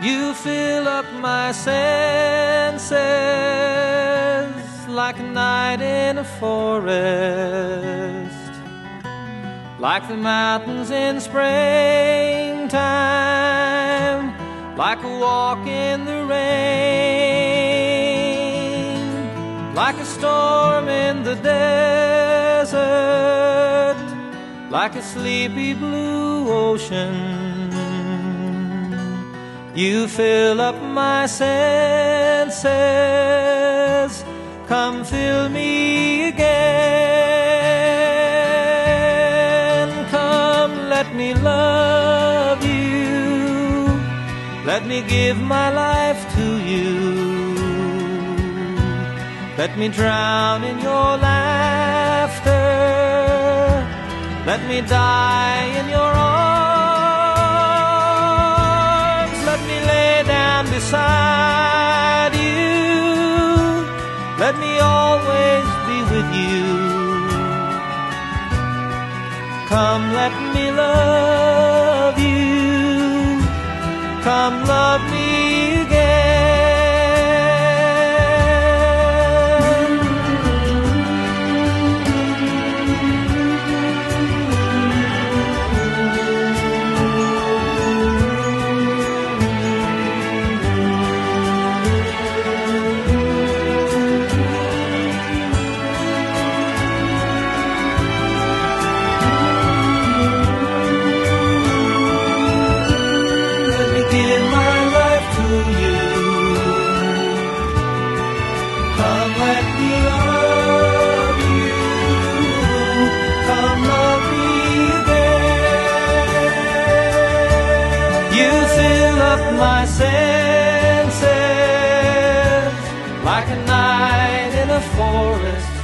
You fill up my senses like a night in a forest, like the mountains in springtime, like a walk in the rain, like a storm in the desert, like a sleepy blue ocean. You fill up my senses, come fill me again. Come, let me love you, let me give my life to you. Let me drown in your laughter, let me die in your arms. Let me lay down beside you, let me always be with you. Come, let me love you, come love me again. Give my life to you. Come, let me love you. Come, love me again. You fill up my senses like a night in a forest,